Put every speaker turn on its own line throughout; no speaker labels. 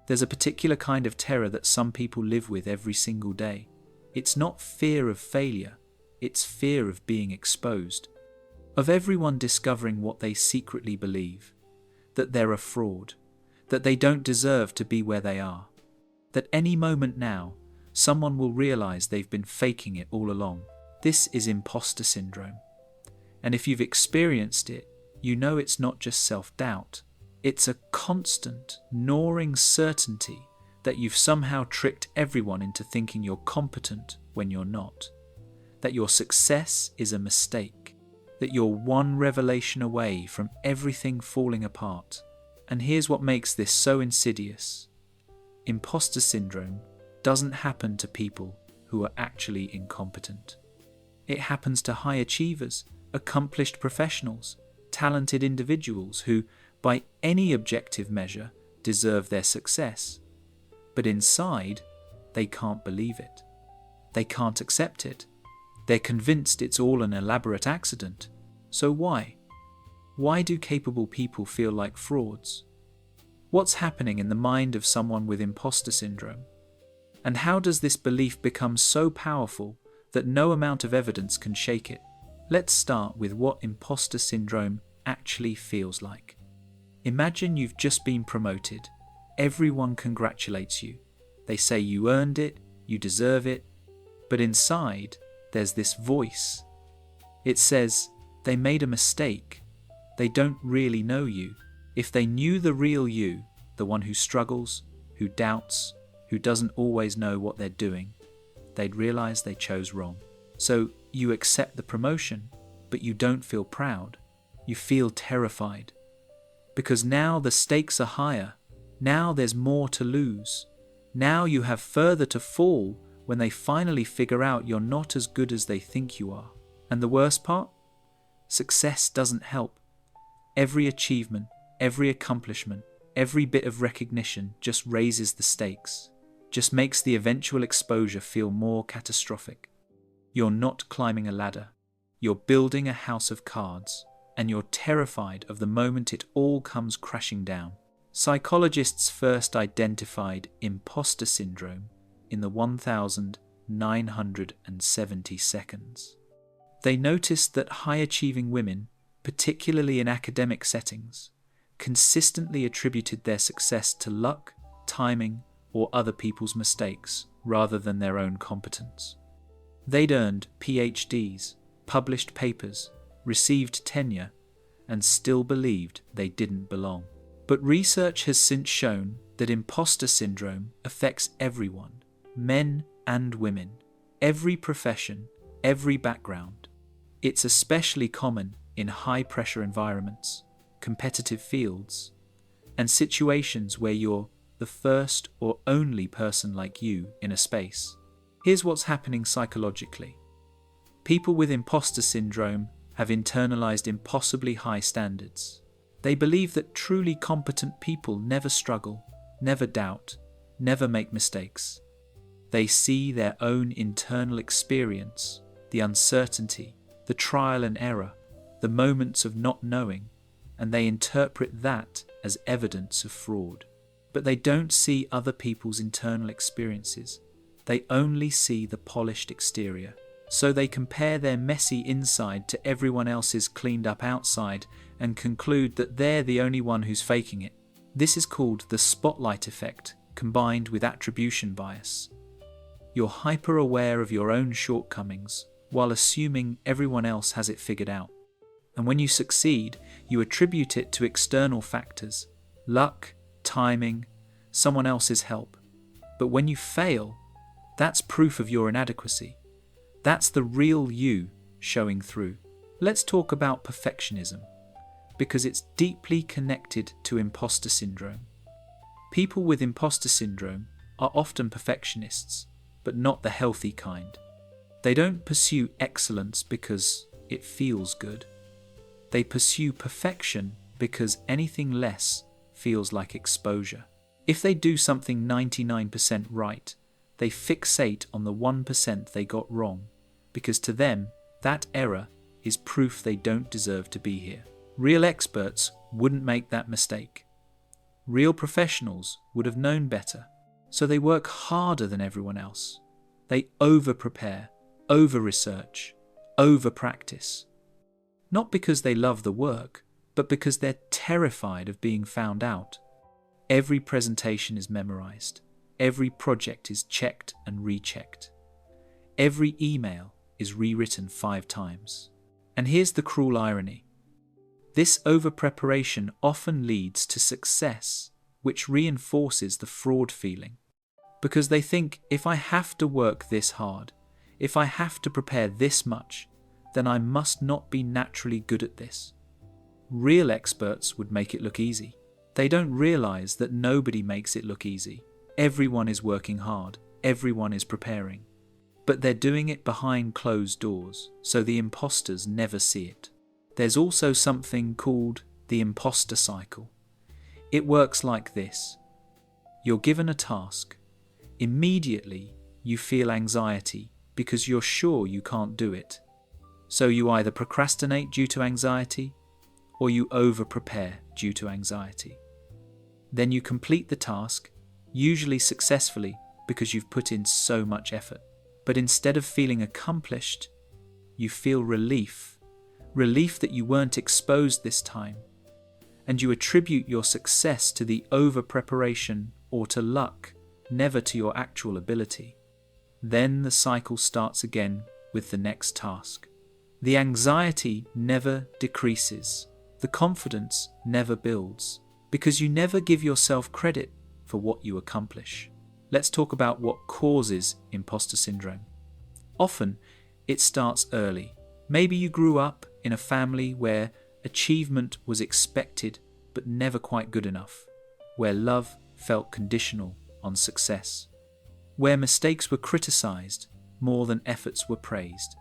There's a particular kind of terror that some people live with every single day. It's not fear of failure, it's fear of being exposed, of everyone discovering what they secretly believe, that they're a fraud, that they don't deserve to be where they are, that any moment now, someone will realize they've been faking it all along. This is imposter syndrome. And if you've experienced it, you know it's not just self-doubt. It's a constant, gnawing certainty that you've somehow tricked everyone into thinking you're competent when you're not, that your success is a mistake, that you're one revelation away from everything falling apart. And here's what makes this so insidious. Imposter syndrome doesn't happen to people who are actually incompetent. It happens to high achievers, accomplished professionals, talented individuals who, by any objective measure, deserve their success. But inside, they can't believe it. They can't accept it. They're convinced it's all an elaborate accident. So why? Why do capable people feel like frauds? What's happening in the mind of someone with imposter syndrome? And how does this belief become so powerful that no amount of evidence can shake it? Let's start with what imposter syndrome actually feels like. Imagine you've just been promoted. Everyone congratulates you. They say you earned it, you deserve it. But inside, there's this voice. It says, they made a mistake. They don't really know you. If they knew the real you, the one who struggles, who doubts, who doesn't always know what they're doing, they'd realize they chose wrong. So you accept the promotion, but you don't feel proud. You feel terrified. Because now the stakes are higher. Now there's more to lose. Now you have further to fall when they finally figure out you're not as good as they think you are. And the worst part? Success doesn't help. Every achievement, every accomplishment, every bit of recognition just raises the stakes, just makes the eventual exposure feel more catastrophic. You're not climbing a ladder. You're building a house of cards, and you're terrified of the moment it all comes crashing down. Psychologists first identified imposter syndrome in the 1970 seconds. They noticed that high-achieving women, particularly in academic settings, consistently attributed their success to luck, timing, or other people's mistakes rather than their own competence. They'd earned PhDs, published papers, received tenure, and still believed they didn't belong. But research has since shown that imposter syndrome affects everyone, men and women, every profession, every background. It's especially common in high-pressure environments, competitive fields, and situations where you're the first or only person like you in a space. Here's what's happening psychologically. People with imposter syndrome have internalized impossibly high standards. They believe that truly competent people never struggle, never doubt, never make mistakes. They see their own internal experience, the uncertainty, the trial and error, the moments of not knowing, and they interpret that as evidence of fraud. But they don't see other people's internal experiences. They only see the polished exterior. So they compare their messy inside to everyone else's cleaned up outside and conclude that they're the only one who's faking it. This is called the spotlight effect, combined with attribution bias. You're hyper-aware of your own shortcomings while assuming everyone else has it figured out. And when you succeed, you attribute it to external factors, luck, timing, someone else's help. But when you fail, that's proof of your inadequacy. That's the real you showing through. Let's talk about perfectionism, because it's deeply connected to imposter syndrome. People with imposter syndrome are often perfectionists, but not the healthy kind. They don't pursue excellence because it feels good. They pursue perfection because anything less feels like exposure. If they do something 99% right, they fixate on the 1% they got wrong, because to them, that error is proof they don't deserve to be here. Real experts wouldn't make that mistake. Real professionals would have known better, so they work harder than everyone else. They over-prepare, over-research, over-practice. Not because they love the work, but because they're terrified of being found out. Every presentation is memorized. Every project is checked and rechecked. Every email is rewritten 5 times. And here's the cruel irony. This over-preparation often leads to success, which reinforces the fraud feeling. Because they think, if I have to work this hard, if I have to prepare this much, then I must not be naturally good at this. Real experts would make it look easy. They don't realize that nobody makes it look easy. Everyone is working hard. Everyone is preparing. But they're doing it behind closed doors, so the imposters never see it. There's also something called the imposter cycle. It works like this. You're given a task. Immediately, you feel anxiety because you're sure you can't do it. So you either procrastinate due to anxiety, or you over-prepare due to anxiety. Then you complete the task, usually successfully because you've put in so much effort. But instead of feeling accomplished, you feel relief that you weren't exposed this time, and you attribute your success to the over-preparation or to luck, never to your actual ability. Then the cycle starts again with the next task. The anxiety never decreases. The confidence never builds, because you never give yourself credit for what you accomplish. Let's talk about what causes imposter syndrome. Often, it starts early. Maybe you grew up in a family where achievement was expected but never quite good enough, where love felt conditional on success, where mistakes were criticized more than efforts were praised.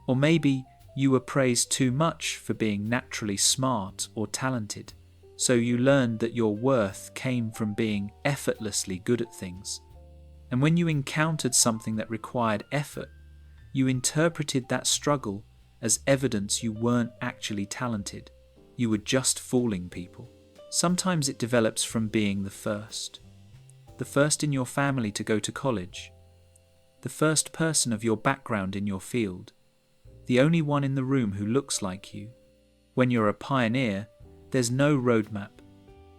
Or maybe you were praised too much for being naturally smart or talented, so you learned that your worth came from being effortlessly good at things. And when you encountered something that required effort, you interpreted that struggle as evidence you weren't actually talented. You were just fooling people. Sometimes it develops from being the first in your family to go to college, the first person of your background in your field, the only one in the room who looks like you. When you're a pioneer, there's no roadmap.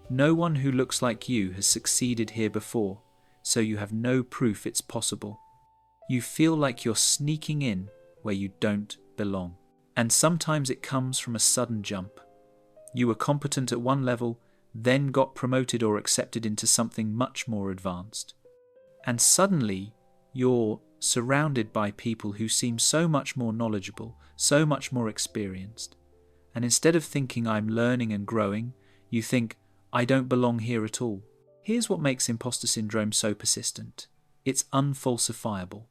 No one who looks like you has succeeded here before, so you have no proof it's possible. You feel like you're sneaking in where you don't belong. And sometimes it comes from a sudden jump. You were competent at one level, then got promoted or accepted into something much more advanced. And suddenly, you're surrounded by people who seem so much more knowledgeable, so much more experienced. And instead of thinking I'm learning and growing, you think I don't belong here at all. Here's what makes imposter syndrome so persistent. It's unfalsifiable.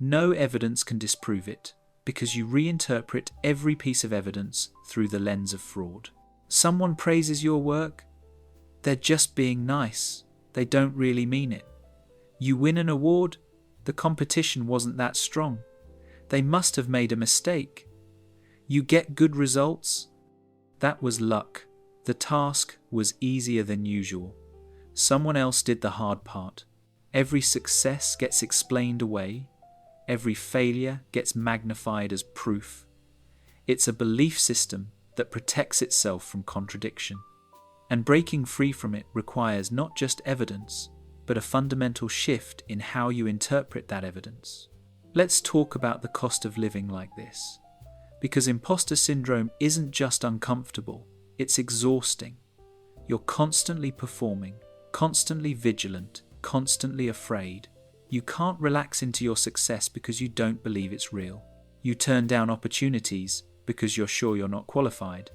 No evidence can disprove it, because you reinterpret every piece of evidence through the lens of fraud. Someone praises your work, they're just being nice. They don't really mean it. You win an award, the competition wasn't that strong. They must have made a mistake. You get good results, that was luck. The task was easier than usual. Someone else did the hard part. Every success gets explained away. Every failure gets magnified as proof. It's a belief system that protects itself from contradiction. And breaking free from it requires not just evidence, but a fundamental shift in how you interpret that evidence. Let's talk about the cost of living like this. Because imposter syndrome isn't just uncomfortable, it's exhausting. You're constantly performing, constantly vigilant, constantly afraid. You can't relax into your success because you don't believe it's real. You turn down opportunities because you're sure you're not qualified.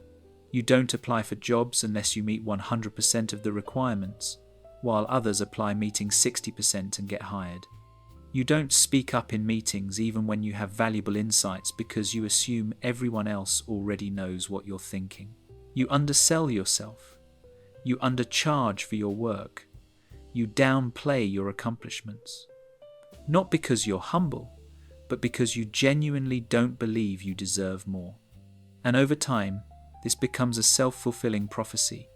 You don't apply for jobs unless you meet 100% of the requirements, while others apply meeting 60% and get hired. You don't speak up in meetings even when you have valuable insights because you assume everyone else already knows what you're thinking. You undersell yourself. You undercharge for your work. You downplay your accomplishments. Not because you're humble, but because you genuinely don't believe you deserve more. And over time, this becomes a self-fulfilling prophecy.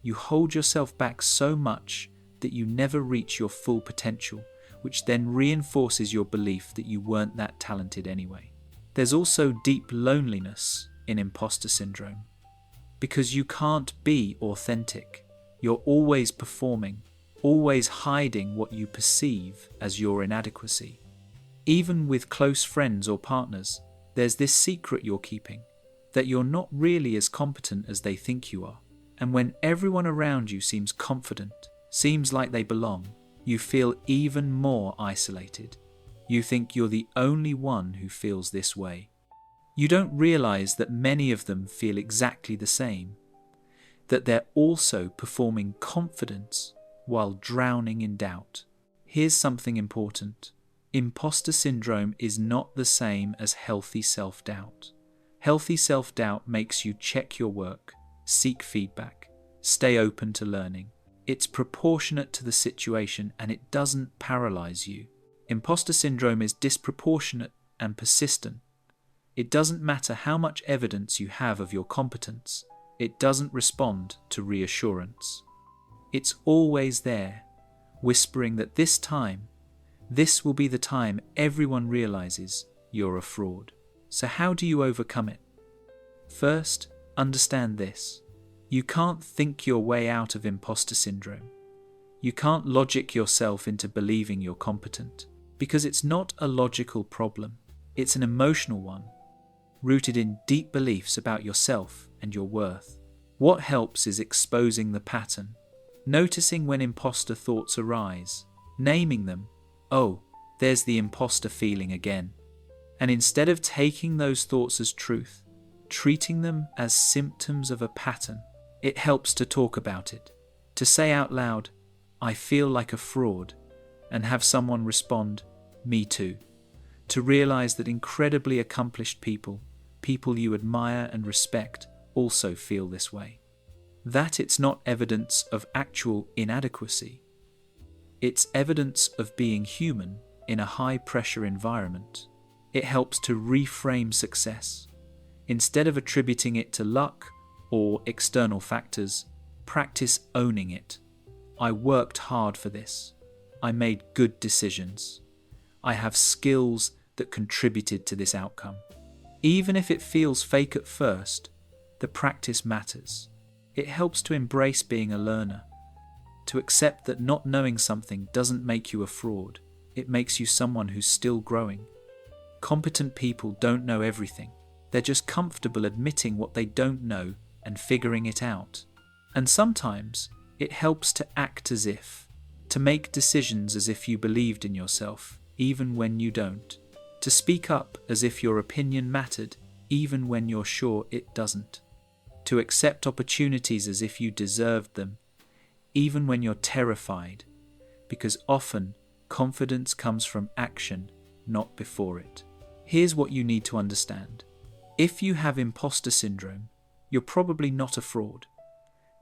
You hold yourself back so much that you never reach your full potential, which then reinforces your belief that you weren't that talented anyway. There's also deep loneliness in imposter syndrome, because you can't be authentic. You're always performing, always hiding what you perceive as your inadequacy. Even with close friends or partners, there's this secret you're keeping, that you're not really as competent as they think you are. And when everyone around you seems confident, seems like they belong, you feel even more isolated. You think you're the only one who feels this way. You don't realize that many of them feel exactly the same, that they're also performing confidence while drowning in doubt. Here's something important. Imposter syndrome is not the same as healthy self-doubt. Healthy self-doubt makes you check your work, seek feedback, stay open to learning. It's proportionate to the situation and it doesn't paralyze you. Imposter syndrome is disproportionate and persistent. It doesn't matter how much evidence you have of your competence. It doesn't respond to reassurance. It's always there, whispering that this will be the time everyone realizes you're a fraud. So how do you overcome it? First, understand this. You can't think your way out of imposter syndrome. You can't logic yourself into believing you're competent, because it's not a logical problem. It's an emotional one, rooted in deep beliefs about yourself and your worth. What helps is exposing the pattern, noticing when imposter thoughts arise, naming them. Oh, there's the imposter feeling again. And instead of taking those thoughts as truth, treating them as symptoms of a pattern, it helps to talk about it, to say out loud, I feel like a fraud, and have someone respond, me too. To realize that incredibly accomplished people you admire and respect, also feel this way. That it's not evidence of actual inadequacy. It's evidence of being human in a high-pressure environment. It helps to reframe success. Instead of attributing it to luck or external factors, practice owning it. I worked hard for this. I made good decisions. I have skills that contributed to this outcome. Even if it feels fake at first, the practice matters. It helps to embrace being a learner, to accept that not knowing something doesn't make you a fraud. It makes you someone who's still growing. Competent people don't know everything. They're just comfortable admitting what they don't know and figuring it out. And sometimes it helps to act as if, to make decisions as if you believed in yourself, even when you don't. To speak up as if your opinion mattered, even when you're sure it doesn't. To accept opportunities as if you deserved them, even when you're terrified, because often confidence comes from action, not before it. Here's what you need to understand. If you have imposter syndrome, you're probably not a fraud.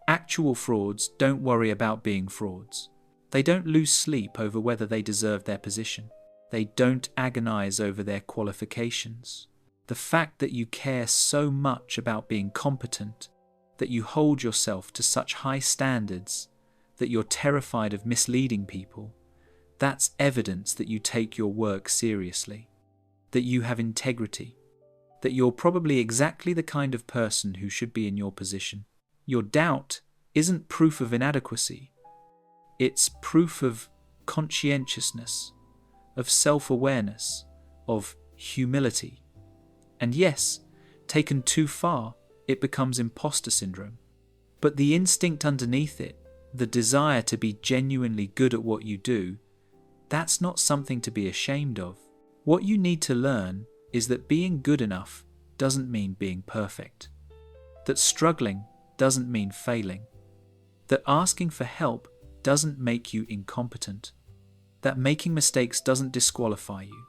Actual frauds don't worry about being frauds. They don't lose sleep over whether they deserve their position. They don't agonize over their qualifications. The fact that you care so much about being competent, that you hold yourself to such high standards, that you're terrified of misleading people, that's evidence that you take your work seriously, that you have integrity, that you're probably exactly the kind of person who should be in your position. Your doubt isn't proof of inadequacy. It's proof of conscientiousness, of self-awareness, of humility. And yes, taken too far, it becomes imposter syndrome. But the instinct underneath it, the desire to be genuinely good at what you do, that's not something to be ashamed of. What you need to learn is that being good enough doesn't mean being perfect. That struggling doesn't mean failing. That asking for help doesn't make you incompetent. That making mistakes doesn't disqualify you.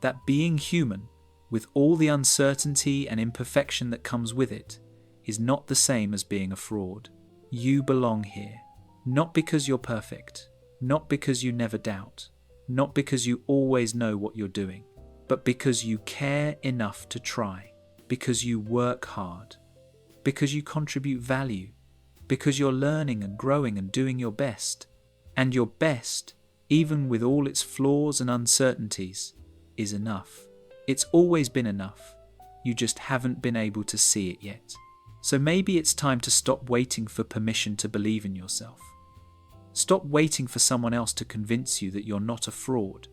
That being human, with all the uncertainty and imperfection that comes with it, is not the same as being a fraud. You belong here, not because you're perfect, not because you never doubt, not because you always know what you're doing, but because you care enough to try, because you work hard, because you contribute value, because you're learning and growing and doing your best. And your best, even with all its flaws and uncertainties, is enough. It's always been enough. You just haven't been able to see it yet. So maybe it's time to stop waiting for permission to believe in yourself. Stop waiting for someone else to convince you that you're not a fraud.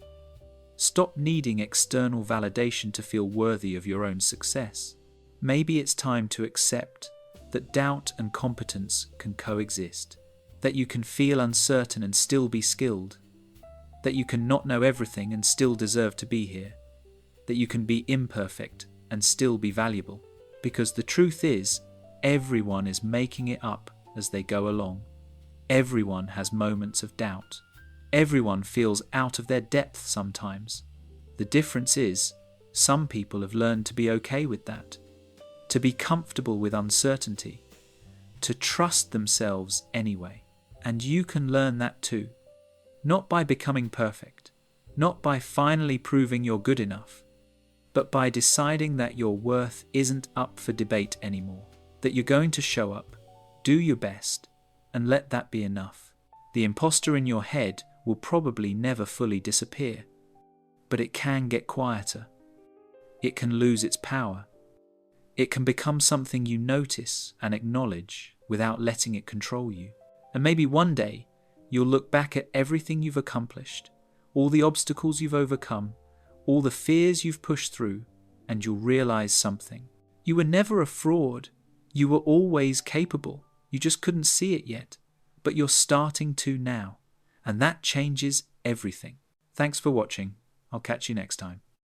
Stop needing external validation to feel worthy of your own success. Maybe it's time to accept that doubt and competence can coexist, that you can feel uncertain and still be skilled, that you can not know everything and still deserve to be here, that you can be imperfect and still be valuable. Because the truth is, everyone is making it up as they go along. Everyone has moments of doubt. Everyone feels out of their depth sometimes. The difference is, some people have learned to be okay with that, to be comfortable with uncertainty, to trust themselves anyway. And you can learn that too. Not by becoming perfect, not by finally proving you're good enough, but by deciding that your worth isn't up for debate anymore, that you're going to show up, do your best, and let that be enough. The imposter in your head will probably never fully disappear, but it can get quieter. It can lose its power. It can become something you notice and acknowledge without letting it control you. And maybe one day, you'll look back at everything you've accomplished, all the obstacles you've overcome, all the fears you've pushed through, and you'll realize something. You were never a fraud. You were always capable. You just couldn't see it yet, but you're starting to now, and that changes everything. Thanks for watching. I'll catch you next time.